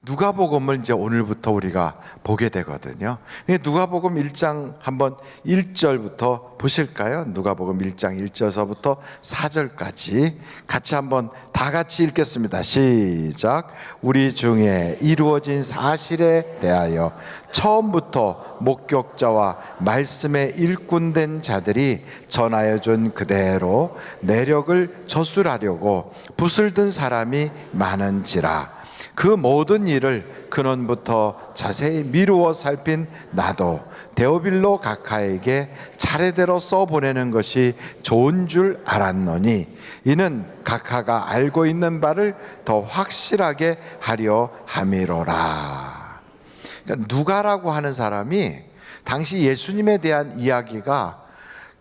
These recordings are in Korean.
누가복음을 이제 오늘부터 우리가 보게 되거든요. 누가복음 1장 한번 1절부터 보실까요? 누가복음 1장 1절서부터 4절까지 같이 한번 다 같이 읽겠습니다. 시작. 우리 중에 이루어진 사실에 대하여 처음부터 목격자와 말씀에 일꾼된 자들이 전하여 준 그대로 내력을 저술하려고 붓을 든 사람이 많은지라. 그 모든 일을 근원부터 자세히 미루어 살핀 나도 데오빌로 각하에게 차례대로 써보내는 것이 좋은 줄 알았노니 이는 각하가 알고 있는 바를 더 확실하게 하려 함이로라. 그러니까 누가라고 하는 사람이 당시 예수님에 대한 이야기가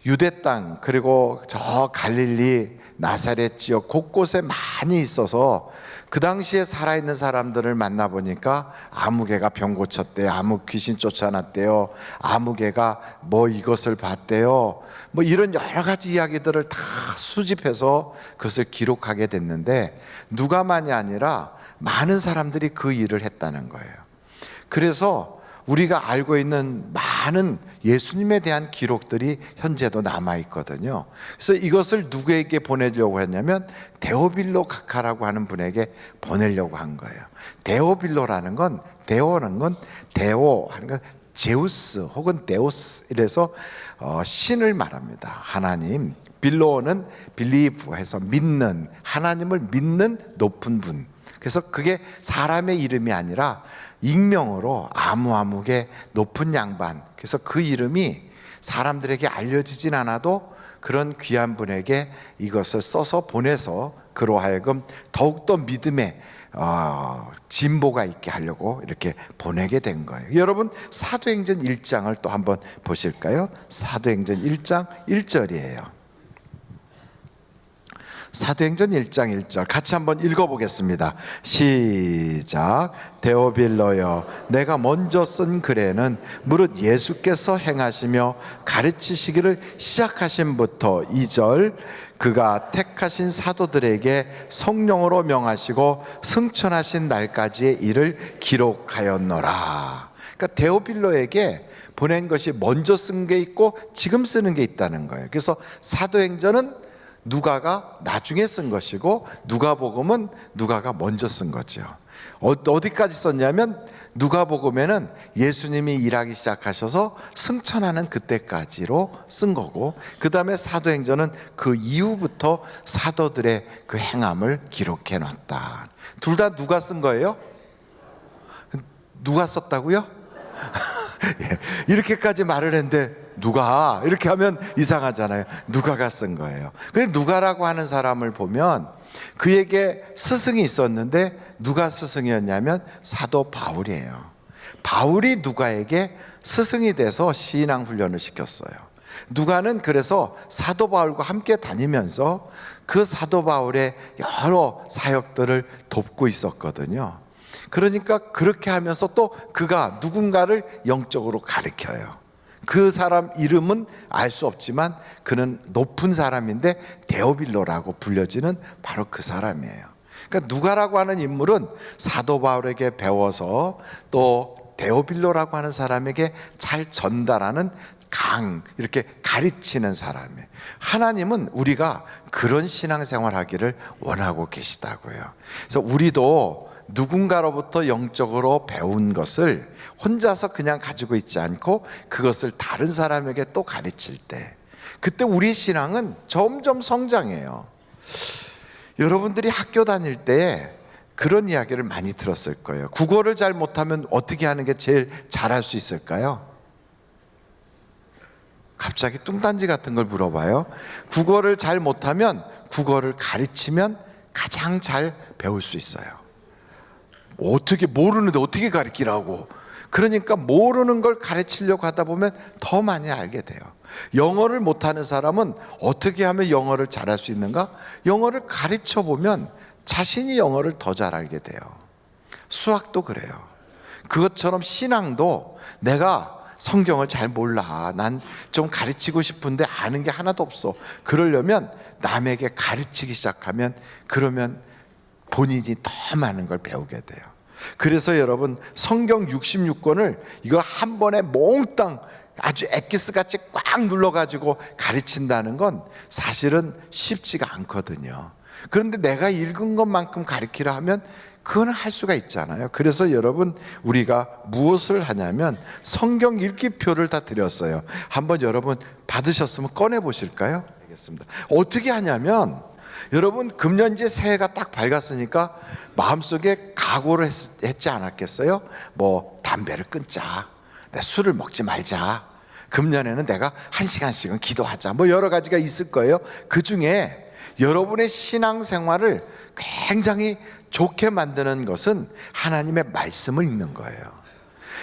유대 땅 그리고 저 갈릴리 나사렛 지역 곳곳에 많이 있어서 그 당시에 살아있는 사람들을 만나보니까 아무개가 병 고쳤대요, 아무 귀신 쫓아났대요, 아무개가 뭐 이것을 봤대요, 뭐 이런 여러 가지 이야기들을 다 수집해서 그것을 기록하게 됐는데 누가만이 아니라 많은 사람들이 그 일을 했다는 거예요. 그래서 우리가 알고 있는 많은 예수님에 대한 기록들이 현재도 남아있거든요. 그래서 이것을 누구에게 보내려고 했냐면 데오빌로 각하라고 하는 분에게 보내려고 한 거예요. 데오빌로라는 건, 데오는 건 데오 하는 건 제우스 혹은 데오스 이래서 신을 말합니다. 하나님. 빌로는 빌리브 해서 믿는, 하나님을 믿는 높은 분. 그래서 그게 사람의 이름이 아니라 익명으로 아무개 높은 양반. 그래서 그 이름이 사람들에게 알려지진 않아도 그런 귀한 분에게 이것을 써서 보내서 그로 하여금 더욱더 믿음에 진보가 있게 하려고 이렇게 보내게 된 거예요. 여러분 사도행전 1장을 또 한번 보실까요? 사도행전 1장 1절이에요. 사도행전 1장 1절 같이 한번 읽어보겠습니다. 시작. 데오빌로여, 내가 먼저 쓴 글에는 무릇 예수께서 행하시며 가르치시기를 시작하신부터 2절 그가 택하신 사도들에게 성령으로 명하시고 승천하신 날까지의 일을 기록하였노라. 그러니까 데오빌로에게 보낸 것이 먼저 쓴 게 있고 지금 쓰는 게 있다는 거예요. 그래서 사도행전은 누가가 나중에 쓴 것이고 누가복음은 누가가 먼저 쓴 거죠. 어디까지 썼냐면 누가복음에는 예수님이 일하기 시작하셔서 승천하는 그때까지로 쓴 거고, 그 다음에 사도행전은 그 이후부터 사도들의 그 행함을 기록해 놨다. 둘 다 누가 쓴 거예요? 누가 썼다고요? 예, 이렇게까지 말을 했는데 누가 이렇게 하면 이상하잖아요. 누가가 쓴 거예요. 근데 누가라고 하는 사람을 보면 그에게 스승이 있었는데 누가 스승이었냐면 사도 바울이에요. 바울이 누가에게 스승이 돼서 신앙 훈련을 시켰어요. 누가는 그래서 사도 바울과 함께 다니면서 그 사도 바울의 여러 사역들을 돕고 있었거든요. 그러니까 그렇게 하면서 또 그가 누군가를 영적으로 가르쳐요. 그 사람 이름은 알 수 없지만 그는 높은 사람인데 데오빌로라고 불려지는 바로 그 사람이에요. 그러니까 누가라고 하는 인물은 사도 바울에게 배워서 또 데오빌로라고 하는 사람에게 잘 전달하는 이렇게 가르치는 사람이에요. 하나님은 우리가 그런 신앙생활 하기를 원하고 계시다고요. 그래서 우리도 누군가로부터 영적으로 배운 것을 혼자서 그냥 가지고 있지 않고 그것을 다른 사람에게 또 가르칠 때, 그때 우리 신앙은 점점 성장해요. 여러분들이 학교 다닐 때 그런 이야기를 많이 들었을 거예요. 국어를 잘 못하면 어떻게 하는 게 제일 잘할 수 있을까요? 갑자기 뚱딴지 같은 걸 물어봐요. 국어를 잘 못하면 국어를 가르치면 가장 잘 배울 수 있어요. 어떻게 모르는데 어떻게 가르치라고. 그러니까 모르는 걸 가르치려고 하다 보면 더 많이 알게 돼요. 영어를 못하는 사람은 어떻게 하면 영어를 잘할 수 있는가? 영어를 가르쳐 보면 자신이 영어를 더 잘 알게 돼요. 수학도 그래요. 그것처럼 신앙도 내가 성경을 잘 몰라, 난 좀 가르치고 싶은데 아는 게 하나도 없어, 그러려면 남에게 가르치기 시작하면 그러면 본인이 더 많은 걸 배우게 돼요. 그래서 여러분 성경 66권을 이거 한 번에 몽땅 아주 엑기스같이 꽉 눌러가지고 가르친다는 건 사실은 쉽지가 않거든요. 그런데 내가 읽은 것만큼 가르치려 하면 그건 할 수가 있잖아요. 그래서 여러분 우리가 무엇을 하냐면 성경 읽기표를 다 드렸어요. 한번 여러분 받으셨으면 꺼내 보실까요? 알겠습니다. 어떻게 하냐면 여러분 금년제 새해가 딱 밝았으니까 마음속에 각오를 했지 않았겠어요? 뭐 담배를 끊자, 술을 먹지 말자, 금년에는 내가 1시간씩은 기도하자, 뭐 여러 가지가 있을 거예요. 그 중에 여러분의 신앙생활을 굉장히 좋게 만드는 것은 하나님의 말씀을 읽는 거예요.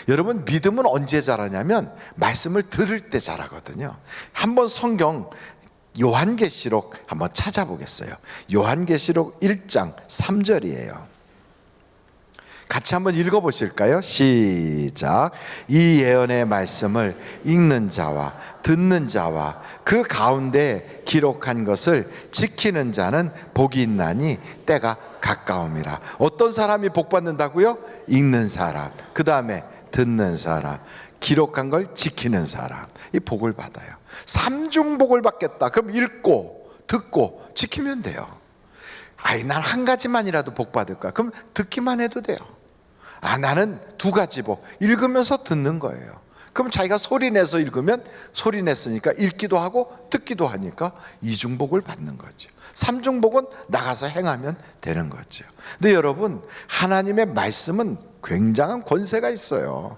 여러분 믿음은 언제 자라냐면 말씀을 들을 때 자라거든요. 한번 성경 요한계시록 한번 찾아보겠어요. 요한계시록 1장 3절이에요. 같이 한번 읽어보실까요? 시작. 이 예언의 말씀을 읽는 자와 듣는 자와 그 가운데 기록한 것을 지키는 자는 복이 있나니 때가 가까움이라. 어떤 사람이 복 받는다고요? 읽는 사람, 그 다음에 듣는 사람, 기록한 걸 지키는 사람, 이 복을 받아요. 삼중복을 받겠다. 그럼 읽고 듣고 지키면 돼요. 난 한 가지만이라도 복 받을까? 그럼 듣기만 해도 돼요. 나는 두 가지 복, 읽으면서 듣는 거예요. 그럼 자기가 소리내서 읽으면 소리냈으니까 읽기도 하고 듣기도 하니까 이중복을 받는 거죠. 삼중복은 나가서 행하면 되는 거죠. 근데 여러분 하나님의 말씀은 굉장한 권세가 있어요.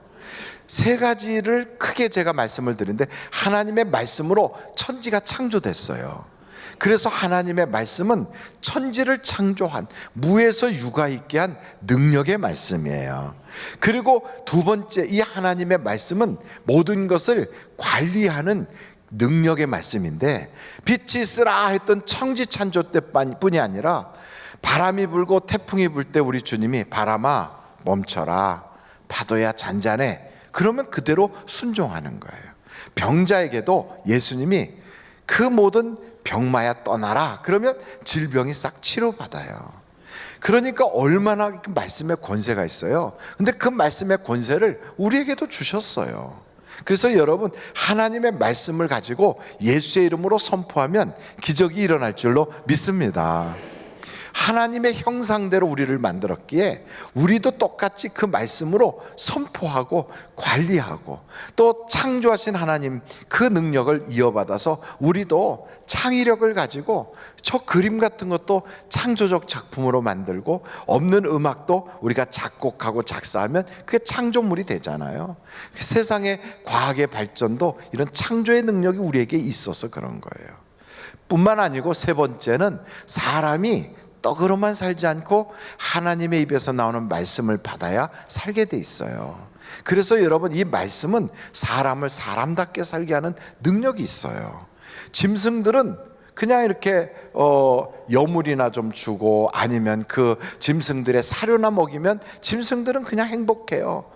세 가지를 크게 제가 말씀을 드리는데 하나님의 말씀으로 천지가 창조됐어요. 그래서 하나님의 말씀은 천지를 창조한, 무에서 유가 있게 한 능력의 말씀이에요. 그리고 두 번째, 이 하나님의 말씀은 모든 것을 관리하는 능력의 말씀인데, 빛이 있으라 했던 천지 창조 때뿐이 아니라 바람이 불고 태풍이 불 때 우리 주님이 바람아 멈춰라, 파도야 잔잔해, 그러면 그대로 순종하는 거예요. 병자에게도 예수님이 그 모든 병마야 떠나라, 그러면 질병이 싹 치료받아요. 그러니까 얼마나 그 말씀의 권세가 있어요. 근데 그 말씀의 권세를 우리에게도 주셨어요. 그래서 여러분 하나님의 말씀을 가지고 예수의 이름으로 선포하면 기적이 일어날 줄로 믿습니다. 하나님의 형상대로 우리를 만들었기에 우리도 똑같이 그 말씀으로 선포하고 관리하고 또 창조하신 하나님 그 능력을 이어받아서 우리도 창의력을 가지고 저 그림 같은 것도 창조적 작품으로 만들고 없는 음악도 우리가 작곡하고 작사하면 그게 창조물이 되잖아요. 세상의 과학의 발전도 이런 창조의 능력이 우리에게 있어서 그런 거예요. 뿐만 아니고 세 번째는 사람이 떡으로만 살지 않고 하나님의 입에서 나오는 말씀을 받아야 살게 돼 있어요. 그래서 여러분 이 말씀은 사람을 사람답게 살게 하는 능력이 있어요. 짐승들은 그냥 이렇게 여물이나 좀 주고 아니면 그 짐승들의 사료나 먹이면 짐승들은 그냥 행복해요.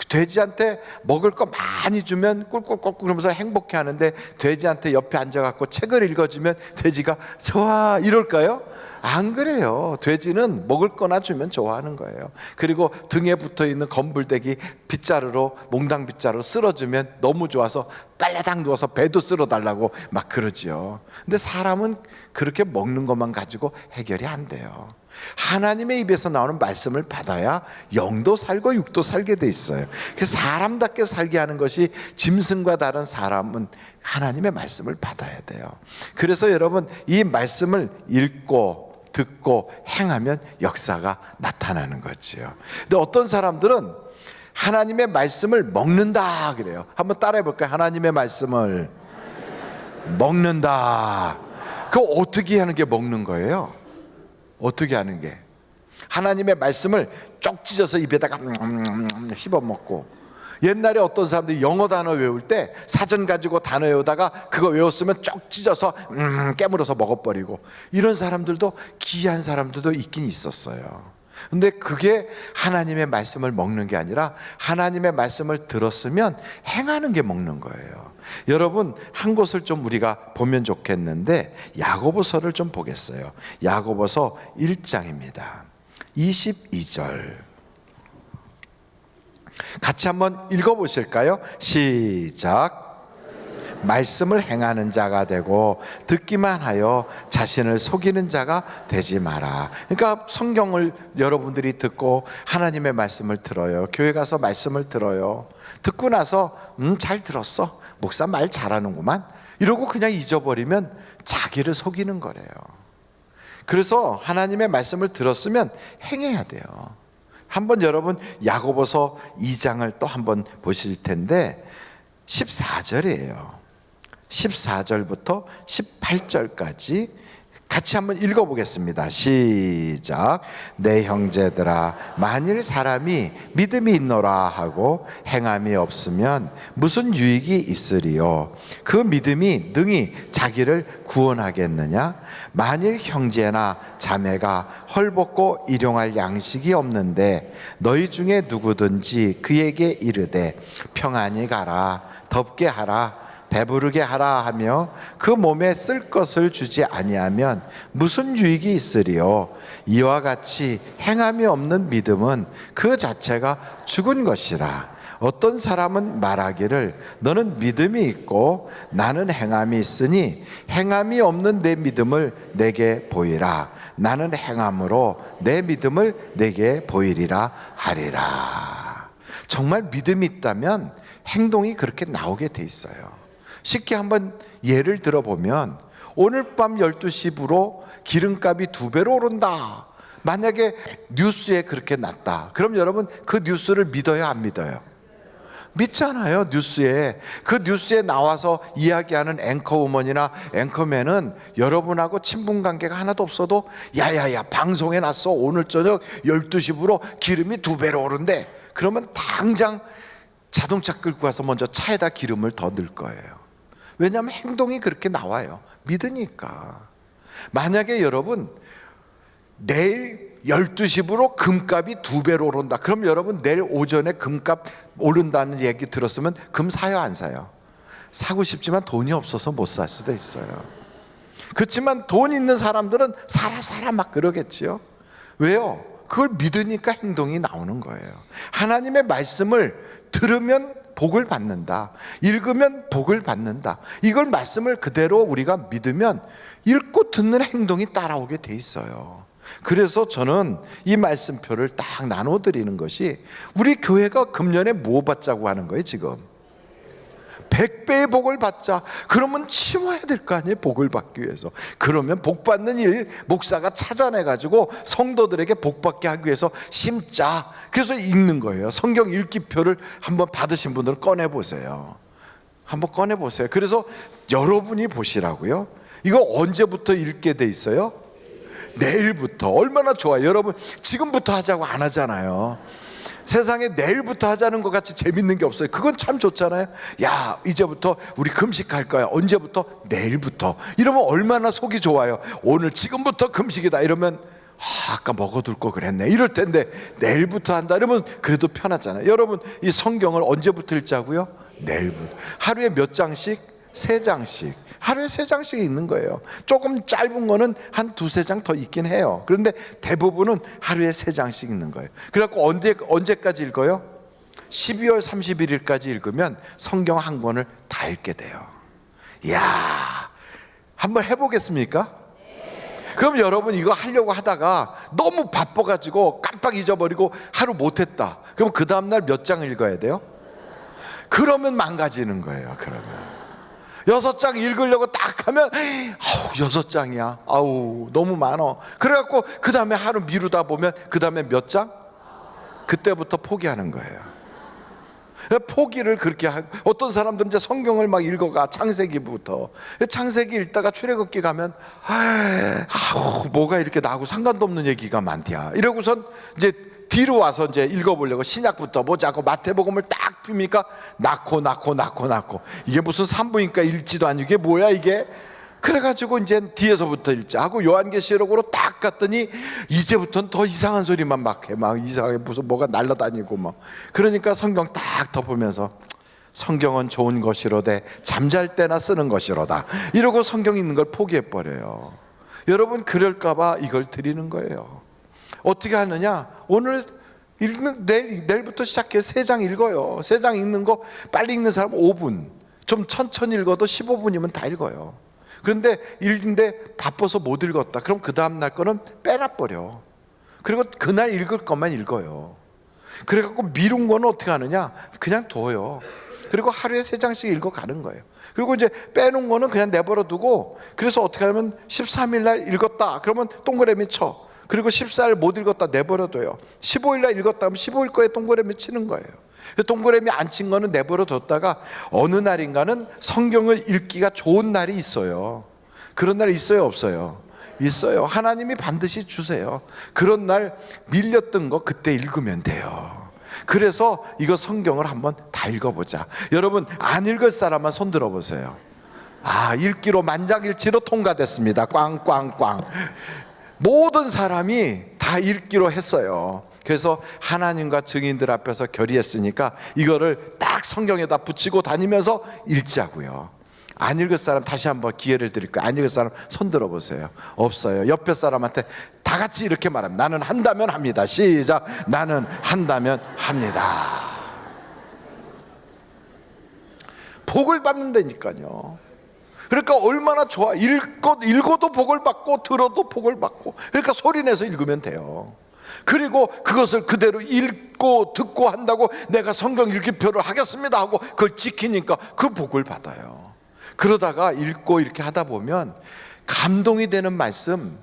돼지한테 먹을 거 많이 주면 꿀꿀꿀 그러면서 행복해 하는데 돼지한테 옆에 앉아갖고 책을 읽어주면 돼지가 좋아 이럴까요? 안 그래요. 돼지는 먹을 거나 주면 좋아하는 거예요. 그리고 등에 붙어있는 검불대기 빗자루로 몽당 빗자루로 쓸어주면 너무 좋아서 빨래당 누워서 배도 쓸어달라고 막 그러지요. 근데 사람은 그렇게 먹는 것만 가지고 해결이 안 돼요. 하나님의 입에서 나오는 말씀을 받아야 영도 살고 육도 살게 돼 있어요. 그래서 사람답게 살게 하는 것이 짐승과 다른 사람은 하나님의 말씀을 받아야 돼요. 그래서 여러분 이 말씀을 읽고 듣고 행하면 역사가 나타나는 거지요. 근데 어떤 사람들은 하나님의 말씀을 먹는다 그래요. 한번 따라해 볼까요? 하나님의 말씀을 먹는다. 그거 어떻게 하는 게 먹는 거예요? 어떻게 하는 게? 하나님의 말씀을 쪽 찢어서 입에다가 씹어 먹고, 옛날에 어떤 사람들이 영어 단어 외울 때 사전 가지고 단어 외우다가 그거 외웠으면 쪽 찢어서 깨물어서 먹어버리고, 이런 사람들도 귀한 사람들도 있긴 있었어요. 근데 그게 하나님의 말씀을 먹는 게 아니라 하나님의 말씀을 들었으면 행하는 게 먹는 거예요. 여러분 한 곳을 좀 우리가 보면 좋겠는데 야고보서를 좀 보겠어요. 야고보서 1장입니다. 22절. 같이 한번 읽어보실까요? 시작. 말씀을 행하는 자가 되고 듣기만 하여 자신을 속이는 자가 되지 마라. 그러니까 성경을 여러분들이 듣고 하나님의 말씀을 들어요. 교회 가서 말씀을 들어요. 듣고 나서 잘 들었어, 목사 말 잘하는구만, 이러고 그냥 잊어버리면 자기를 속이는 거래요. 그래서 하나님의 말씀을 들었으면 행해야 돼요. 한번 여러분 야고보서 2장을 또 한번 보실 텐데 14절이에요. 14절부터 18절까지 같이 한번 읽어보겠습니다. 시작. 내 형제들아, 만일 사람이 믿음이 있노라 하고 행함이 없으면 무슨 유익이 있으리요? 그 믿음이 능히 자기를 구원하겠느냐? 만일 형제나 자매가 헐벗고 일용할 양식이 없는데 너희 중에 누구든지 그에게 이르되 평안히 가라, 덥게 하라, 배부르게 하라 하며 그 몸에 쓸 것을 주지 아니하면 무슨 유익이 있으리요? 이와 같이 행함이 없는 믿음은 그 자체가 죽은 것이라. 어떤 사람은 말하기를 너는 믿음이 있고 나는 행함이 있으니 행함이 없는 내 믿음을 내게 보이라. 나는 행함으로 내 믿음을 내게 보이리라 하리라. 정말 믿음이 있다면 행동이 그렇게 나오게 돼 있어요. 쉽게 한번 예를 들어보면 오늘 밤 12시부로 기름값이 2배로 오른다, 만약에 뉴스에 그렇게 났다. 그럼 여러분 그 뉴스를 믿어요, 안 믿어요? 믿잖아요. 뉴스에, 그 뉴스에 나와서 이야기하는 앵커우먼이나 앵커맨은 여러분하고 친분관계가 하나도 없어도 야야야 방송에 났어, 오늘 저녁 12시부로 기름이 2배로 오른대. 그러면 당장 자동차 끌고 가서 먼저 차에다 기름을 더 넣을 거예요. 왜냐하면 행동이 그렇게 나와요. 믿으니까. 만약에 여러분 내일 12시부로 금값이 2배로 오른다, 그럼 여러분 내일 오전에 금값 오른다는 얘기 들었으면 금 사요, 안 사요? 사고 싶지만 돈이 없어서 못 살 수도 있어요. 그렇지만 돈 있는 사람들은 사라 막 그러겠지요. 왜요? 그걸 믿으니까 행동이 나오는 거예요. 하나님의 말씀을 들으면 복을 받는다, 읽으면 복을 받는다, 이걸 말씀을 그대로 우리가 믿으면 읽고 듣는 행동이 따라오게 돼 있어요. 그래서 저는 이 말씀표를 딱 나눠드리는 것이, 우리 교회가 금년에 뭐 받자고 하는 거예요? 지금 100배의 복을 받자. 그러면 치워야 될 거 아니에요, 복을 받기 위해서. 그러면 복 받는 일 목사가 찾아내가지고 성도들에게 복 받게 하기 위해서 심자. 그래서 읽는 거예요. 성경 읽기표를 한번 받으신 분들은 꺼내보세요. 한번 꺼내보세요. 그래서 여러분이 보시라고요. 이거 언제부터 읽게 돼 있어요? 내일부터. 얼마나 좋아요. 여러분 지금부터 하자고 안 하잖아요. 세상에 내일부터 하자는 것 같이 재밌는 게 없어요. 그건 참 좋잖아요. 야, 이제부터 우리 금식할 거야. 언제부터? 내일부터. 이러면 얼마나 속이 좋아요. 오늘 지금부터 금식이다 이러면 아까 먹어둘 거 그랬네 이럴 텐데 내일부터 한다 이러면 그래도 편하잖아요. 여러분 이 성경을 언제부터 읽자고요? 내일부터. 하루에 몇 장씩? 3장씩. 하루에 3장씩 읽는 거예요. 조금 짧은 거는 한 2-3장 더 읽긴 해요. 그런데 대부분은 하루에 3장씩 읽는 거예요. 그래갖고 언제까지 읽어요? 12월 31일까지 읽으면 성경 한 권을 다 읽게 돼요. 이야, 한번 해보겠습니까? 그럼 여러분 이거 하려고 하다가 너무 바빠가지고 깜빡 잊어버리고 하루 못했다. 그럼 그 다음날 몇 장 읽어야 돼요? 그러면 망가지는 거예요. 그러면 6장 읽으려고 딱 하면 6장이야. 아우 너무 많어. 그래갖고 그 다음에 하루 미루다 보면 그 다음에 몇 장? 그때부터 포기하는 거예요. 포기를 그렇게 하고, 어떤 사람들은 이제 성경을 막 읽어가. 창세기부터. 창세기 읽다가 출애굽기 가면 아우 뭐가 이렇게 나하고 상관도 없는 얘기가 많디야. 이러고선 이제 뒤로 와서 이제 읽어보려고 신약부터 보자고 마태복음을 딱 핍니까? 낳고 이게 무슨 산부인과 읽지도 아니고 이게 뭐야 이게? 그래가지고 이제 뒤에서부터 읽자 하고 요한계시록으로 딱 갔더니 이제부터는 더 이상한 소리만 막 해. 막 이상하게 무슨 뭐가 날아다니고 막. 그러니까 성경 딱 덮으면서 성경은 좋은 것이로되 잠잘 때나 쓰는 것이로다 이러고 성경 읽는 걸 포기해버려요. 여러분 그럴까봐 이걸 드리는 거예요. 어떻게 하느냐? 오늘 내일부터 시작해서 3장 읽어요. 3장 읽는 거 빨리 읽는 사람 5분, 좀 천천히 읽어도 15분이면 다 읽어요. 그런데 읽는데 바빠서 못 읽었다. 그럼 그 다음날 거는 빼놔버려. 그리고 그날 읽을 것만 읽어요. 그래갖고 미룬 거는 어떻게 하느냐, 그냥 둬요. 그리고 하루에 3장씩 읽어가는 거예요. 그리고 이제 빼놓은 거는 그냥 내버려 두고, 그래서 어떻게 하면 13일 날 읽었다 그러면 동그라미 쳐. 그리고 14일 못 읽었다 내버려둬요. 15일 날 읽었다 하면 15일 거에 동그라미 치는 거예요. 동그라미 안 친 거는 내버려 뒀다가 어느 날인가는 성경을 읽기가 좋은 날이 있어요. 그런 날 있어요, 없어요? 있어요. 하나님이 반드시 주세요. 그런 날 밀렸던 거 그때 읽으면 돼요. 그래서 이거 성경을 한번 다 읽어보자. 여러분, 안 읽을 사람만 손 들어보세요. 읽기로 만장일치로 통과됐습니다. 꽝꽝꽝. 모든 사람이 다 읽기로 했어요. 그래서 하나님과 증인들 앞에서 결의했으니까 이거를 딱 성경에다 붙이고 다니면서 읽자고요. 안 읽을 사람 다시 한번 기회를 드릴 거예요. 안 읽을 사람 손 들어보세요. 없어요. 옆에 사람한테 다 같이 이렇게 말합니다. 나는 한다면 합니다. 시작. 나는 한다면 합니다. 복을 받는다니까요. 그러니까 얼마나 좋아. 읽어도 복을 받고 들어도 복을 받고. 그러니까 소리내서 읽으면 돼요. 그리고 그것을 그대로 읽고 듣고 한다고 내가 성경 읽기표를 하겠습니다 하고 그걸 지키니까 그 복을 받아요. 그러다가 읽고 이렇게 하다 보면 감동이 되는 말씀,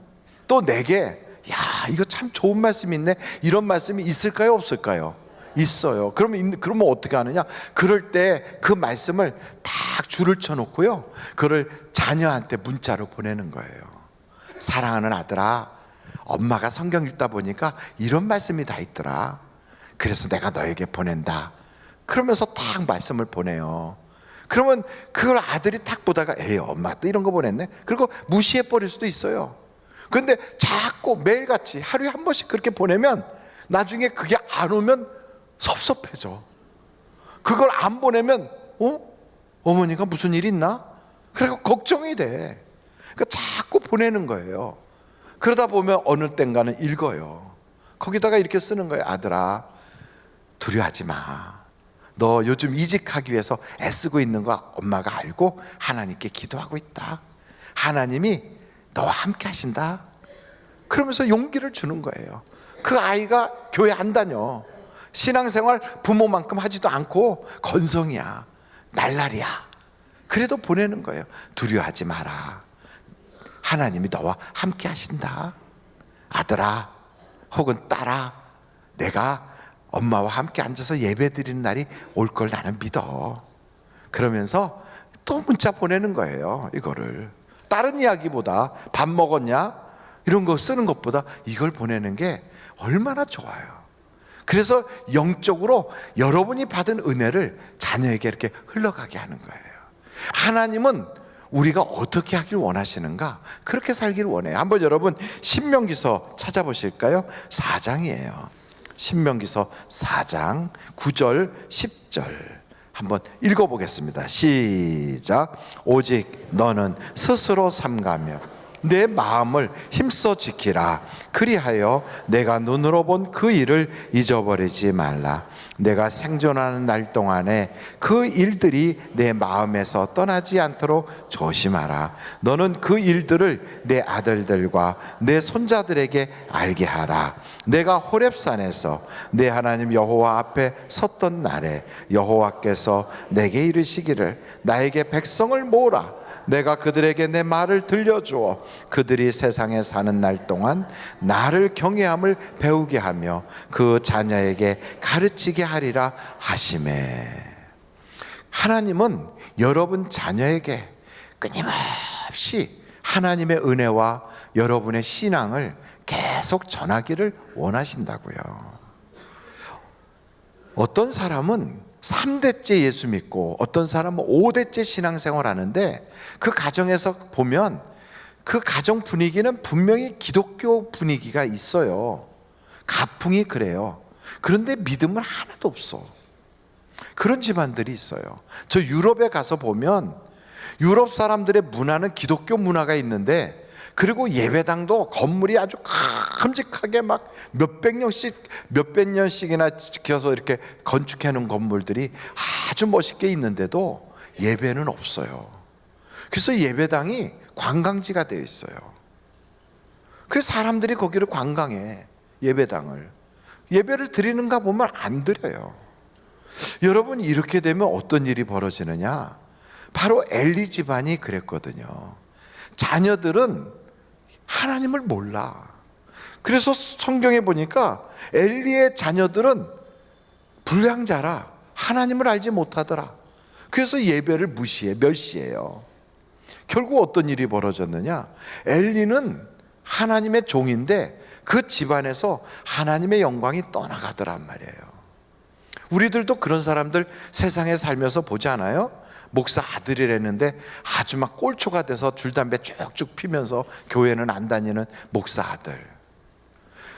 또 내게 이거 참 좋은 말씀이 있네, 이런 말씀이 있을까요, 없을까요? 있어요. 그러면 어떻게 하느냐, 그럴 때 그 말씀을 딱 줄을 쳐놓고요, 그걸 자녀한테 문자로 보내는 거예요. 사랑하는 아들아, 엄마가 성경 읽다 보니까 이런 말씀이 다 있더라. 그래서 내가 너에게 보낸다. 그러면서 딱 말씀을 보내요. 그러면 그걸 아들이 딱 보다가 엄마 또 이런 거 보냈네, 그리고 무시해 버릴 수도 있어요. 그런데 자꾸 매일같이 하루에 한 번씩 그렇게 보내면 나중에 그게 안 오면 섭섭해져. 그걸 안 보내면 어머니가 무슨 일 있나? 그래서 걱정이 돼. 그러니까 자꾸 보내는 거예요. 그러다 보면 어느 땐가는 읽어요. 거기다가 이렇게 쓰는 거예요. 아들아, 두려워하지 마. 너 요즘 이직하기 위해서 애쓰고 있는 거 엄마가 알고 하나님께 기도하고 있다. 하나님이 너와 함께 하신다. 그러면서 용기를 주는 거예요. 그 아이가 교회 안 다녀. 신앙생활 부모만큼 하지도 않고 건성이야, 날라리야. 그래도 보내는 거예요. 두려워하지 마라. 하나님이 너와 함께 하신다. 아들아 혹은 딸아, 내가 엄마와 함께 앉아서 예배 드리는 날이 올 걸 나는 믿어. 그러면서 또 문자 보내는 거예요. 이거를 다른 이야기보다 밥 먹었냐 이런 거 쓰는 것보다 이걸 보내는 게 얼마나 좋아요. 그래서 영적으로 여러분이 받은 은혜를 자녀에게 이렇게 흘러가게 하는 거예요. 하나님은 우리가 어떻게 하길 원하시는가, 그렇게 살길 원해요. 한번 여러분 신명기서 찾아보실까요? 4장이에요. 신명기서 4장 9절 10절 한번 읽어보겠습니다. 시작. 오직 너는 스스로 삼가며 내 마음을 힘써 지키라. 그리하여 내가 눈으로 본 그 일을 잊어버리지 말라. 내가 생존하는 날 동안에 그 일들이 내 마음에서 떠나지 않도록 조심하라. 너는 그 일들을 내 아들들과 내 손자들에게 알게 하라. 내가 호렙산에서 내 하나님 여호와 앞에 섰던 날에 여호와께서 내게 이르시기를 나에게 백성을 모으라. 내가 그들에게 내 말을 들려주어 그들이 세상에 사는 날 동안 나를 경외함을 배우게 하며 그 자녀에게 가르치게 하리라 하시매. 하나님은 여러분 자녀에게 끊임없이 하나님의 은혜와 여러분의 신앙을 계속 전하기를 원하신다고요. 어떤 사람은 3대째 예수 믿고 어떤 사람은 5대째 신앙생활 하는데 그 가정에서 보면 그 가정 분위기는 분명히 기독교 분위기가 있어요. 가풍이 그래요. 그런데 믿음은 하나도 없어. 그런 집안들이 있어요. 저 유럽에 가서 보면 유럽 사람들의 문화는 기독교 문화가 있는데 그리고 예배당도 건물이 아주 큼직하게 막 몇백 년씩이나 지켜서 이렇게 건축해 놓은 건물들이 아주 멋있게 있는데도 예배는 없어요. 그래서 예배당이 관광지가 되어 있어요. 그래서 사람들이 거기를 관광해. 예배당을. 예배를 드리는가 보면 안 드려요. 여러분, 이렇게 되면 어떤 일이 벌어지느냐? 바로 엘리 집안이 그랬거든요. 자녀들은 하나님을 몰라. 그래서 성경에 보니까 엘리의 자녀들은 불량자라 하나님을 알지 못하더라. 그래서 예배를 무시해, 멸시해요. 결국 어떤 일이 벌어졌느냐? 엘리는 하나님의 종인데 그 집안에서 하나님의 영광이 떠나가더란 말이에요. 우리들도 그런 사람들 세상에 살면서 보지 않아요? 목사 아들이랬는데 아주 막 꼴초가 돼서 줄담배 쭉쭉 피면서 교회는 안 다니는 목사 아들.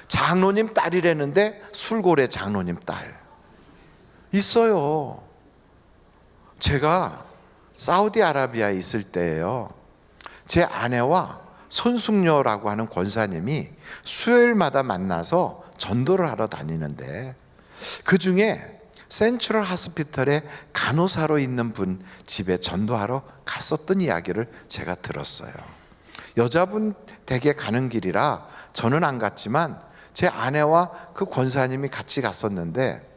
장로님 딸이랬는데 술고래 장로님 딸. 있어요. 제가 사우디아라비아에 있을 때예요. 제 아내와 손숙녀라고 하는 권사님이 수요일마다 만나서 전도를 하러 다니는데, 그 중에 센트럴 하스피털에 간호사로 있는 분 집에 전도하러 갔었던 이야기를 제가 들었어요. 여자분 댁에 가는 길이라 저는 안 갔지만 제 아내와 그 권사님이 같이 갔었는데,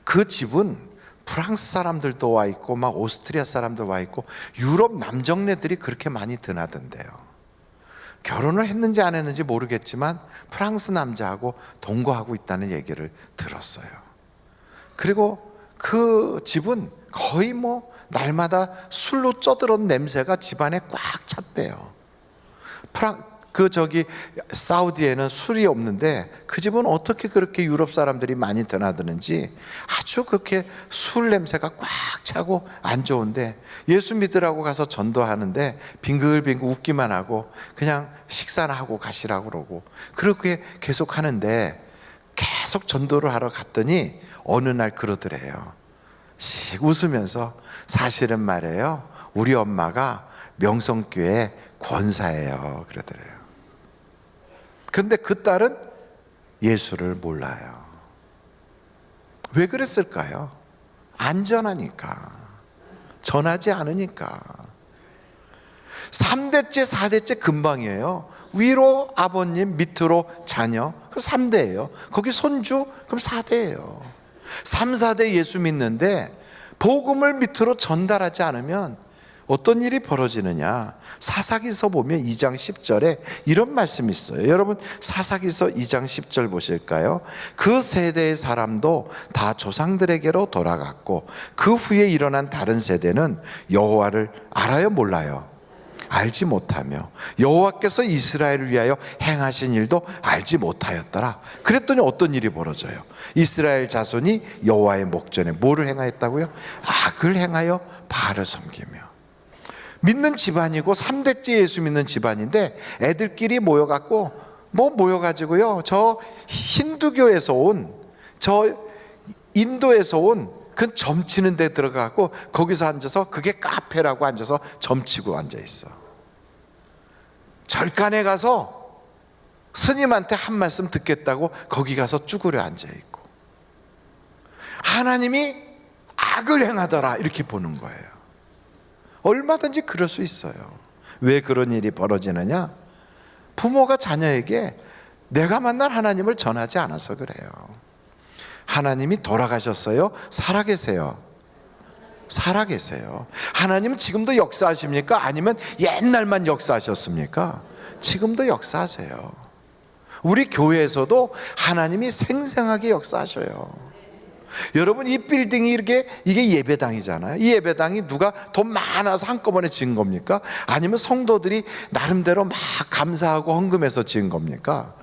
그 집은 프랑스 사람들도 와 있고 막 오스트리아 사람들 와 있고 유럽 남정네들이 그렇게 많이 드나던데요. 결혼을 했는지 안 했는지 모르겠지만 프랑스 남자하고 동거하고 있다는 얘기를 들었어요. 그리고 그 집은 거의 뭐 날마다 술로 쪄들은 냄새가 집안에 꽉 찼대요. 사우디에는 술이 없는데 그 집은 어떻게 그렇게 유럽 사람들이 많이 드나드는지 아주 그렇게 술 냄새가 꽉 차고 안 좋은데, 예수 믿으라고 가서 전도하는데 빙글빙글 웃기만 하고 그냥 식사나 하고 가시라고 그러고 그렇게 계속 하는데, 계속 전도를 하러 갔더니 어느 날 그러더래요. 웃으면서 사실은 말이에요, 우리 엄마가 명성교회 권사예요 그러더래요. 그런데 그 딸은 예수를 몰라요. 왜 그랬을까요? 안전하니까, 전하지 않으니까. 3대째 4대째 금방이에요. 위로 아버님, 밑으로 자녀, 그럼 3대예요. 거기 손주, 그럼 4대예요. 3, 4대 예수 믿는데 복음을 밑으로 전달하지 않으면 어떤 일이 벌어지느냐? 사사기서 보면 2장 10절에 이런 말씀이 있어요. 여러분, 사사기서 2장 10절 보실까요? 그 세대의 사람도 다 조상들에게로 돌아갔고 그 후에 일어난 다른 세대는 여호와를 알아요, 몰라요? 알지 못하며 여호와께서 이스라엘을 위하여 행하신 일도 알지 못하였더라. 그랬더니 어떤 일이 벌어져요? 이스라엘 자손이 여호와의 목전에 뭐를 행하였다고요? 악을 행하여 바알을 섬기며. 믿는 집안이고 3대째 예수 믿는 집안인데 애들끼리 모여가지고요, 저 힌두교에서 온, 저 인도에서 온 그 점치는 데 들어가고 거기서 앉아서, 그게 카페라고 앉아서 점치고 앉아 있어. 절간에 가서 스님한테 한 말씀 듣겠다고 거기 가서 쭈그려 앉아 있고, 하나님이 악을 행하더라 이렇게 보는 거예요. 얼마든지 그럴 수 있어요. 왜 그런 일이 벌어지느냐? 부모가 자녀에게 내가 만난 하나님을 전하지 않아서 그래요. 하나님이 돌아가셨어요? 살아계세요? 살아계세요. 하나님은 지금도 역사하십니까? 아니면 옛날만 역사하셨습니까? 지금도 역사하세요. 우리 교회에서도 하나님이 생생하게 역사하셔요. 여러분, 이 빌딩이 이게 예배당이잖아요. 이 예배당이 누가 돈 많아서 한꺼번에 지은 겁니까? 아니면 성도들이 나름대로 막 감사하고 헌금해서 지은 겁니까?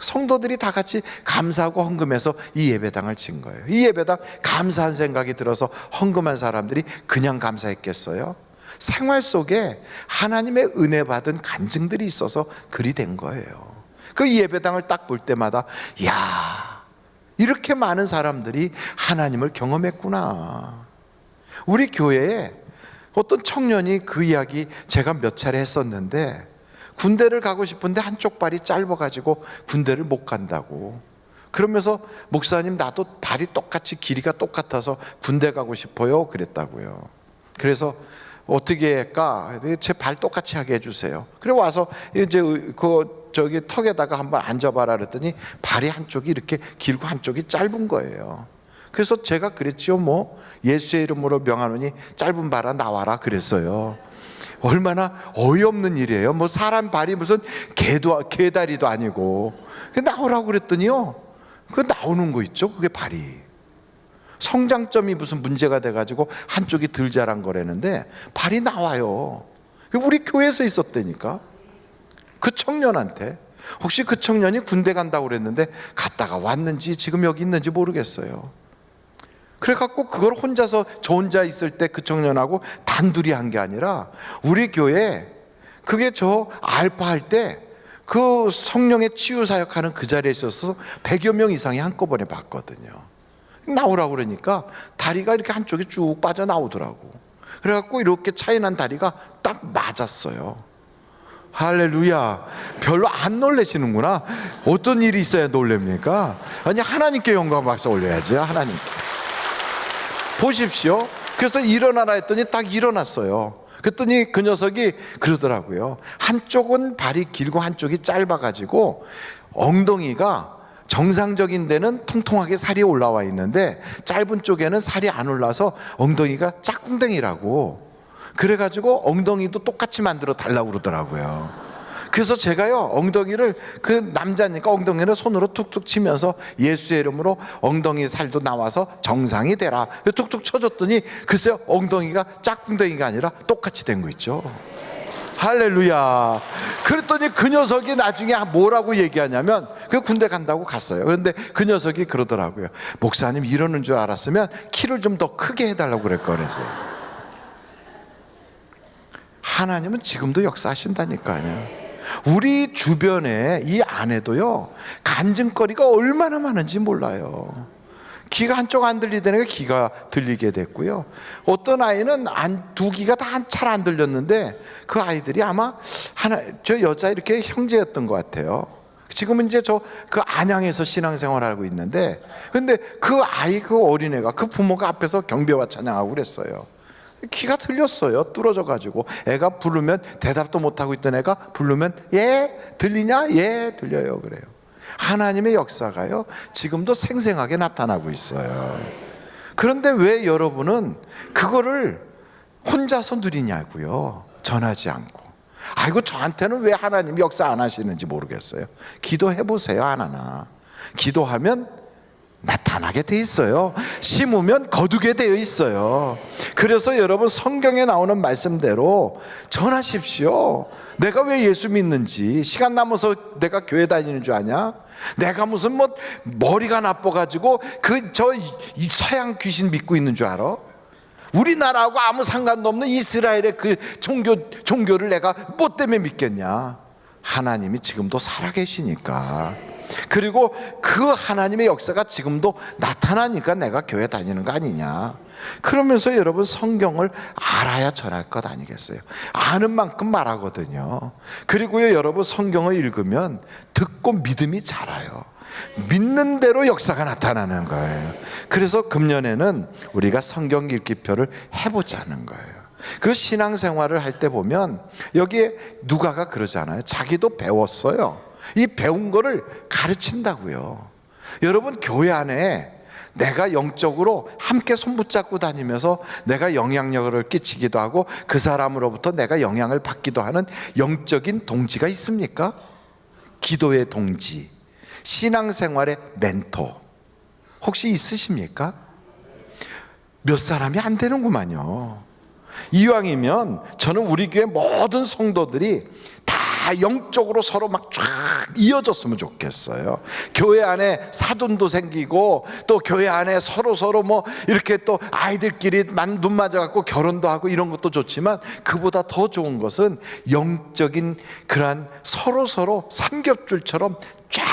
성도들이 다 같이 감사하고 헌금해서 이 예배당을 지은 거예요. 이 예배당 감사한 생각이 들어서 헌금한 사람들이 그냥 감사했겠어요? 생활 속에 하나님의 은혜 받은 간증들이 있어서 그리 된 거예요. 그 예배당을 딱 볼 때마다, 이야, 이렇게 많은 사람들이 하나님을 경험했구나. 우리 교회에 어떤 청년이 그 이야기 제가 몇 차례 했었는데, 군대를 가고 싶은데 한쪽 발이 짧아가지고 군대를 못 간다고. 그러면서 목사님 나도 발이 똑같이 길이가 똑같아서 군대 가고 싶어요 그랬다고요. 그래서 어떻게 할까? 제 발 똑같이 하게 해주세요. 그래 와서 이제 저기 턱에다가 한번 앉아봐라 그랬더니 발이 한쪽이 이렇게 길고 한쪽이 짧은 거예요. 그래서 제가 그랬지요. 뭐 예수의 이름으로 명하노니 짧은 발아 나와라 그랬어요. 얼마나 어이없는 일이에요. 뭐 사람 발이 무슨 개다리도 아니고 나오라고 그랬더니요, 그 나오는 거 있죠. 그게 발이 성장점이 무슨 문제가 돼가지고 한쪽이 덜 자란 거라는데 발이 나와요. 우리 교회에서 있었다니까. 그 청년한테, 혹시 그 청년이 군대 간다고 그랬는데 갔다가 왔는지 지금 여기 있는지 모르겠어요. 그래갖고 그걸 혼자서 저 혼자 있을 때 그 청년하고 단둘이 한 게 아니라 우리 교회, 그게 저 알파 할 때 그 성령의 치유 사역하는 그 자리에 있어서 100여 명 이상이 한꺼번에 봤거든요. 나오라고 그러니까 다리가 이렇게 한쪽이 쭉 빠져나오더라고. 그래갖고 이렇게 차이난 다리가 딱 맞았어요. 할렐루야. 별로 안 놀라시는구나. 어떤 일이 있어야 놀랍니까? 아니, 하나님께 영광 박수 올려야지. 하나님께. 보십시오. 그래서 일어나라 했더니 딱 일어났어요. 그랬더니 그 녀석이 그러더라고요. 한쪽은 발이 길고 한쪽이 짧아가지고 엉덩이가 정상적인 데는 통통하게 살이 올라와 있는데 짧은 쪽에는 살이 안 올라서 엉덩이가 짝꿍댕이라고. 그래가지고 엉덩이도 똑같이 만들어 달라고 그러더라고요. 그래서 제가요, 엉덩이를, 그 남자니까 엉덩이를 손으로 툭툭 치면서 예수의 이름으로 엉덩이 살도 나와서 정상이 되라 툭툭 쳐줬더니 글쎄요, 엉덩이가 짝꿍댕이가 아니라 똑같이 된 거 있죠. 할렐루야. 그랬더니 그 녀석이 나중에 뭐라고 얘기하냐면, 그 군대 간다고 갔어요. 그런데 그 녀석이 그러더라고요. 목사님 이러는 줄 알았으면 키를 좀 더 크게 해달라고 그랬거든요. 하나님은 지금도 역사하신다니까요. 우리 주변에 이 안에도요, 간증거리가 얼마나 많은지 몰라요. 귀가 한쪽 안 들리다니까 귀가 들리게 됐고요. 어떤 아이는 두 귀가 다 잘 안 들렸는데 그 아이들이 아마 저 여자 이렇게 형제였던 것 같아요. 지금은 이제 그 안양에서 신앙생활을 하고 있는데, 근데 그 아이, 그 어린애가 그 부모가 앞에서 경배와 찬양하고 그랬어요. 귀가 들렸어요. 뚫어져가지고 애가 부르면 대답도 못하고 있던 애가 부르면 예 들리냐? 예 들려요 그래요. 하나님의 역사가요 지금도 생생하게 나타나고 있어요. 그런데 왜 여러분은 그거를 혼자서 누리냐고요. 전하지 않고. 아이고 저한테는 왜 하나님이 역사 안 하시는지 모르겠어요. 기도해 보세요. 하나나 기도하면 나타나게 돼 있어요. 심으면 거두게 되어 있어요. 그래서 여러분 성경에 나오는 말씀대로 전하십시오. 내가 왜 예수 믿는지, 시간 남아서 내가 교회 다니는 줄 아냐? 내가 무슨 뭐 머리가 나빠가지고 저 서양 귀신 믿고 있는 줄 알아? 우리나라하고 아무 상관도 없는 이스라엘의 그 종교를 내가 뭐 때문에 믿겠냐? 하나님이 지금도 살아계시니까. 그리고 그 하나님의 역사가 지금도 나타나니까 내가 교회 다니는 거 아니냐. 그러면서 여러분 성경을 알아야 전할 것 아니겠어요? 아는 만큼 말하거든요. 그리고요 여러분 성경을 읽으면 듣고 믿음이 자라요. 믿는 대로 역사가 나타나는 거예요. 그래서 금년에는 우리가 성경 읽기표를 해보자는 거예요. 그 신앙생활을 할 때 보면 여기에 누가가 그러잖아요. 자기도 배웠어요. 이 배운 거를 가르친다고요. 여러분 교회 안에 내가 영적으로 함께 손붙잡고 다니면서 내가 영향력을 끼치기도 하고 그 사람으로부터 내가 영향을 받기도 하는 영적인 동지가 있습니까? 기도의 동지, 신앙생활의 멘토 혹시 있으십니까? 몇 사람이 안 되는구만요. 이왕이면 저는 우리 교회 모든 성도들이 다 영적으로 서로 막 쫙 이어졌으면 좋겠어요. 교회 안에 사돈도 생기고 또 교회 안에 서로 뭐 이렇게 또 아이들끼리 눈 맞아갖고 결혼도 하고 이런 것도 좋지만 그보다 더 좋은 것은 영적인 그러한 서로 삼겹줄처럼 쫙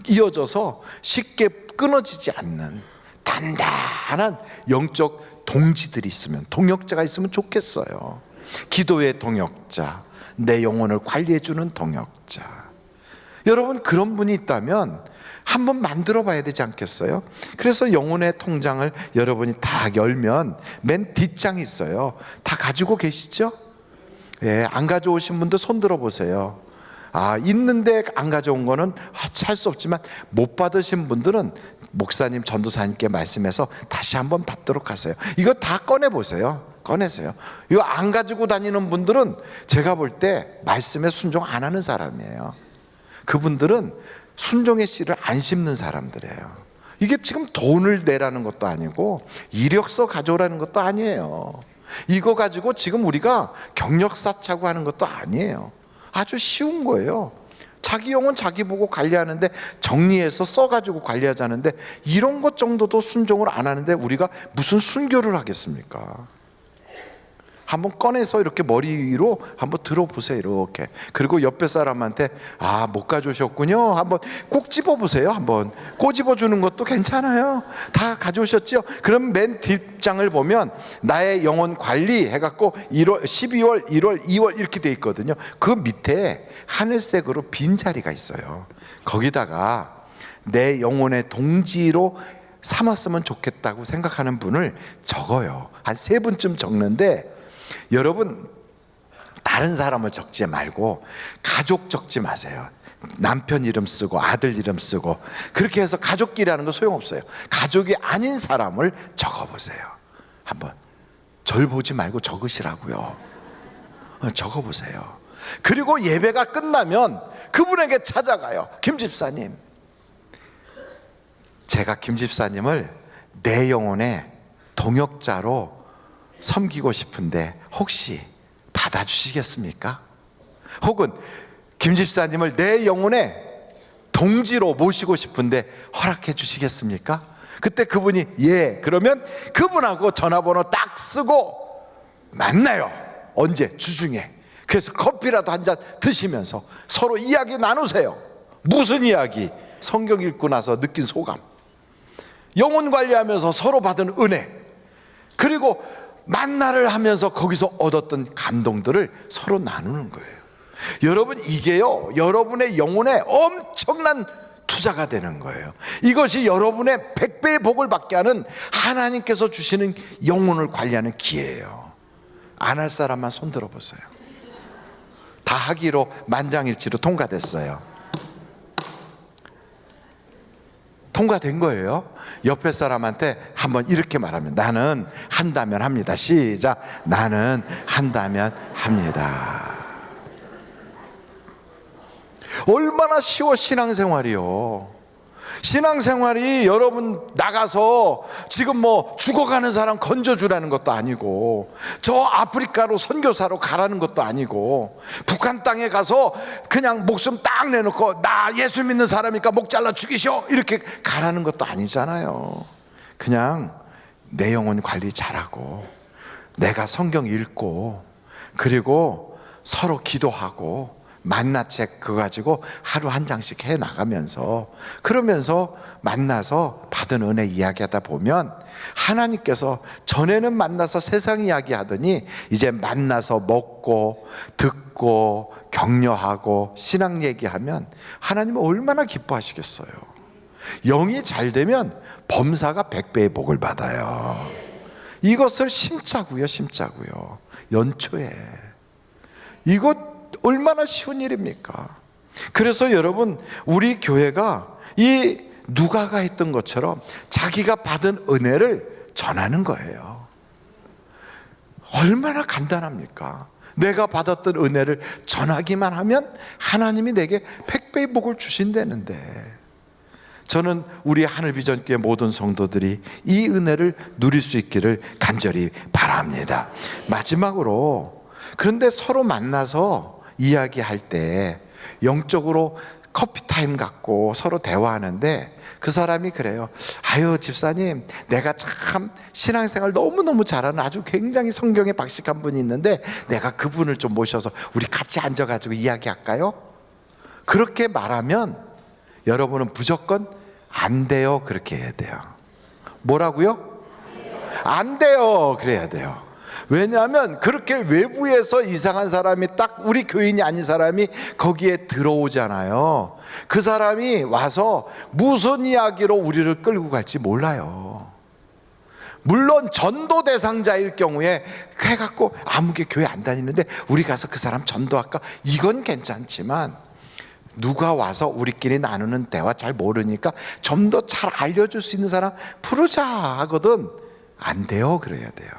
이어져서 쉽게 끊어지지 않는 단단한 영적 동지들이 있으면, 동역자가 있으면 좋겠어요. 기도의 동역자, 내 영혼을 관리해주는 동역자. 여러분, 그런 분이 있다면 한번 만들어 봐야 되지 않겠어요? 그래서 영혼의 통장을 여러분이 다 열면 맨 뒷장이 있어요. 다 가지고 계시죠? 예, 안 가져오신 분들 손 들어 보세요. 있는데 안 가져온 거는 할 수 없지만, 못 받으신 분들은 목사님, 전도사님께 말씀해서 다시 한번 받도록 하세요. 이거 다 꺼내 보세요. 꺼내세요. 이거 안 가지고 다니는 분들은 제가 볼 때 말씀에 순종 안 하는 사람이에요. 그분들은 순종의 씨를 안 심는 사람들이에요. 이게 지금 돈을 내라는 것도 아니고 이력서 가져오라는 것도 아니에요. 이거 가지고 지금 우리가 경력사 차고 하는 것도 아니에요. 아주 쉬운 거예요. 자기 영혼 자기 보고 관리하는데, 정리해서 써가지고 관리하자는데, 이런 것 정도도 순종을 안 하는데 우리가 무슨 순교를 하겠습니까? 한번 꺼내서 이렇게 머리 위로 한번 들어보세요. 이렇게. 그리고 옆에 사람한테 못 가져오셨군요. 한번 꼭 집어보세요. 한번 꼬집어주는 것도 괜찮아요. 다 가져오셨죠? 그럼 맨 뒷장을 보면 나의 영혼 관리 해갖고 1월, 12월, 1월, 2월 이렇게 돼 있거든요. 그 밑에 하늘색으로 빈 자리가 있어요. 거기다가 내 영혼의 동지로 삼았으면 좋겠다고 생각하는 분을 적어요. 한 3분쯤 적는데, 여러분, 다른 사람을 적지 말고 가족 적지 마세요. 남편 이름 쓰고 아들 이름 쓰고 그렇게 해서 가족끼리 하는 거 소용없어요. 가족이 아닌 사람을 적어보세요. 한번 절 보지 말고 적으시라고요. 적어보세요. 그리고 예배가 끝나면 그분에게 찾아가요. 김 집사님, 제가 김 집사님을 내 영혼의 동역자로 섬기고 싶은데 혹시 받아주시겠습니까? 혹은 김 집사님을 내 영혼의 동지로 모시고 싶은데 허락해 주시겠습니까? 그때 그분이 예, 그러면 그분하고 전화번호 딱 쓰고 만나요. 언제? 주중에. 그래서 커피라도 한 잔 드시면서 서로 이야기 나누세요. 무슨 이야기? 성경 읽고 나서 느낀 소감, 영혼 관리하면서 서로 받은 은혜, 그리고 만나를 하면서 거기서 얻었던 감동들을 서로 나누는 거예요. 여러분, 이게요, 여러분의 영혼에 엄청난 투자가 되는 거예요. 이것이 여러분의 100배의 복을 받게 하는 하나님께서 주시는 영혼을 관리하는 기회예요. 안 할 사람만 손 들어보세요. 다 하기로 만장일치로 통과됐어요. 통과된 거예요. 옆에 사람한테 한번 이렇게 말하면, 나는 한다면 합니다. 시작. 나는 한다면 합니다. 얼마나 쉬워 신앙생활이요. 신앙생활이 여러분 나가서 지금 뭐 죽어가는 사람 건져주라는 것도 아니고, 저 아프리카로 선교사로 가라는 것도 아니고, 북한 땅에 가서 그냥 목숨 딱 내놓고 나 예수 믿는 사람이니까 목 잘라 죽이셔 이렇게 가라는 것도 아니잖아요. 그냥 내 영혼 관리 잘하고, 내가 성경 읽고, 그리고 서로 기도하고, 만나책 그거 가지고 하루 한 장씩 해 나가면서, 그러면서 만나서 받은 은혜 이야기하다 보면 하나님께서, 전에는 만나서 세상 이야기 하더니 이제 만나서 먹고 듣고 격려하고 신앙 얘기하면 하나님은 얼마나 기뻐하시겠어요. 영이 잘 되면 범사가 100배의 복을 받아요. 이것을 심자고요. 심자고요. 연초에. 이것 얼마나 쉬운 일입니까? 그래서 여러분, 우리 교회가 이 누가가 했던 것처럼 자기가 받은 은혜를 전하는 거예요. 얼마나 간단합니까? 내가 받았던 은혜를 전하기만 하면 하나님이 내게 100배의 복을 주신다는데, 저는 우리 하늘비전교회 모든 성도들이 이 은혜를 누릴 수 있기를 간절히 바랍니다. 마지막으로, 그런데 서로 만나서 이야기할 때 영적으로 커피타임 갖고 서로 대화하는데, 그 사람이 그래요. 아유 집사님, 내가 참 신앙생활 너무너무 잘하는 아주 굉장히 성경에 박식한 분이 있는데 내가 그분을 좀 모셔서 우리 같이 앉아가지고 이야기할까요? 그렇게 말하면 여러분은 무조건 안 돼요. 그렇게 해야 돼요. 뭐라고요? 안 돼요. 그래야 돼요. 왜냐하면 그렇게 외부에서 이상한 사람이 딱 우리 교인이 아닌 사람이 거기에 들어오잖아요. 그 사람이 와서 무슨 이야기로 우리를 끌고 갈지 몰라요. 물론 전도 대상자일 경우에 해갖고 아무개 교회 안 다니는데 우리 가서 그 사람 전도할까? 이건 괜찮지만 누가 와서 우리끼리 나누는 대화 잘 모르니까 좀 더 잘 알려줄 수 있는 사람 부르자 하거든. 안 돼요. 그래야 돼요.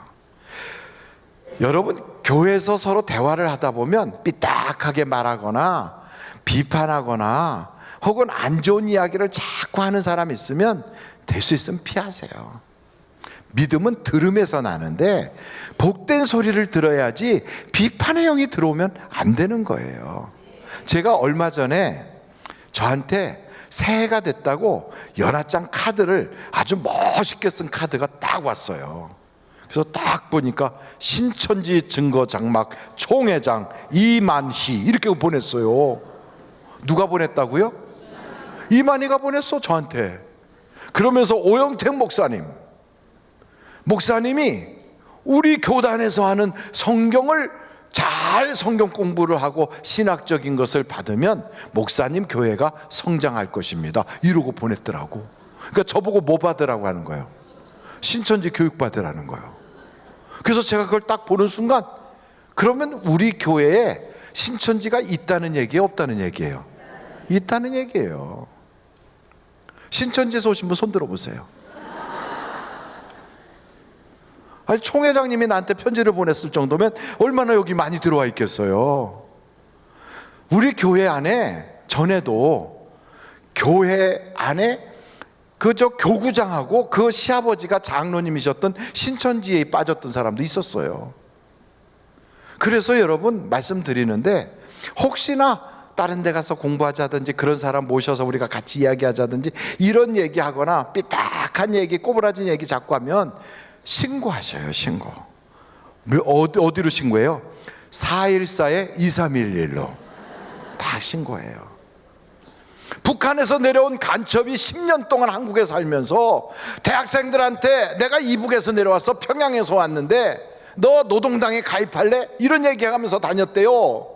여러분, 교회에서 서로 대화를 하다 보면 삐딱하게 말하거나 비판하거나 혹은 안 좋은 이야기를 자꾸 하는 사람 있으면 될 수 있으면 피하세요. 믿음은 들음에서 나는데 복된 소리를 들어야지 비판의 영이 들어오면 안 되는 거예요. 제가 얼마 전에 저한테 새해가 됐다고 연하장 카드를 아주 멋있게 쓴 카드가 딱 왔어요. 그래서 딱 보니까 신천지 증거장막 총회장 이만희 이렇게 보냈어요. 누가 보냈다고요? 이만희가 보냈어 저한테. 그러면서 오영택 목사님이 우리 교단에서 하는 성경을 잘 성경 공부를 하고 신학적인 것을 받으면 목사님 교회가 성장할 것입니다 이러고 보냈더라고. 그러니까 저보고 뭐 받으라고 하는 거예요? 신천지 교육 받으라는 거예요. 그래서 제가 그걸 딱 보는 순간 그러면 우리 교회에 신천지가 있다는 얘기예요? 없다는 얘기예요? 있다는 얘기예요. 신천지에서 오신 분 손 들어보세요. 아니, 총회장님이 나한테 편지를 보냈을 정도면 얼마나 여기 많이 들어와 있겠어요. 우리 교회 안에 전에도 교회 안에 그저 교구장하고 그 시아버지가 장로님이셨던 신천지에 빠졌던 사람도 있었어요. 그래서 여러분 말씀드리는데 혹시나 다른 데 가서 공부하자든지 그런 사람 모셔서 우리가 같이 이야기하자든지 이런 얘기하거나 삐딱한 얘기 꼬부라진 얘기 자꾸 하면 신고하셔요. 신고. 어디로 신고해요? 414에 2311로 다 신고해요. 북한에서 내려온 간첩이 10년 동안 한국에 살면서 대학생들한테 내가 이북에서 내려왔어, 평양에서 왔는데 너 노동당에 가입할래? 이런 얘기하면서 다녔대요.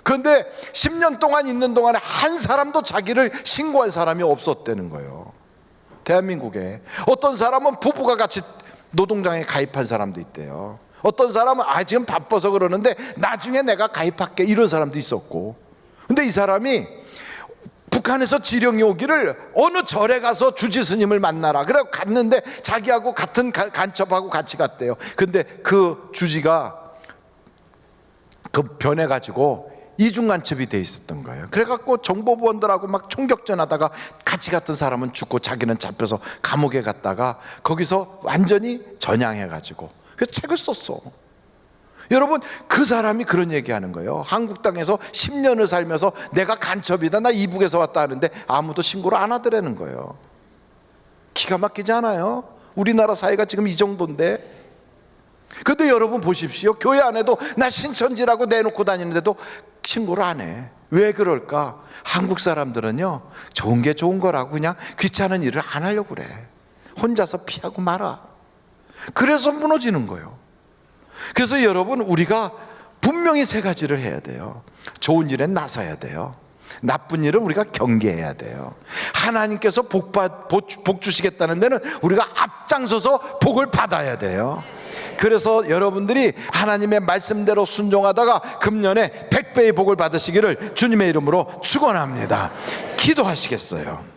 그런데 10년 동안 있는 동안에 한 사람도 자기를 신고할 사람이 없었다는 거예요. 대한민국에. 어떤 사람은 부부가 같이 노동당에 가입한 사람도 있대요. 어떤 사람은 지금 바빠서 그러는데 나중에 내가 가입할게 이런 사람도 있었고. 근데 이 사람이 북한에서 지령이 오기를 어느 절에 가서 주지 스님을 만나라 그래 갔는데 자기하고 같은 간첩하고 같이 갔대요. 근데 그 주지가 변해가지고 이중간첩이 돼 있었던 거예요. 그래갖고 정보부원들하고 막 총격전하다가 같이 갔던 사람은 죽고 자기는 잡혀서 감옥에 갔다가 거기서 완전히 전향해가지고 그래서 책을 썼어. 여러분, 그 사람이 그런 얘기하는 거예요. 한국 땅에서 10년을 살면서 내가 간첩이다, 나 이북에서 왔다 하는데 아무도 신고를 안 하더라는 거예요. 기가 막히지 않아요? 우리나라 사회가 지금 이 정도인데. 근데 여러분 보십시오. 교회 안에도 나 신천지라고 내놓고 다니는데도 신고를 안 해. 왜 그럴까? 한국 사람들은요, 좋은 게 좋은 거라고 그냥 귀찮은 일을 안 하려고 그래. 혼자서 피하고 말아. 그래서 무너지는 거예요. 그래서 여러분, 우리가 분명히 세 가지를 해야 돼요. 좋은 일엔 나서야 돼요. 나쁜 일은 우리가 경계해야 돼요. 하나님께서 복 주시겠다는 데는 우리가 앞장서서 복을 받아야 돼요. 그래서 여러분들이 하나님의 말씀대로 순종하다가 금년에 100배의 복을 받으시기를 주님의 이름으로 축원합니다. 기도하시겠어요?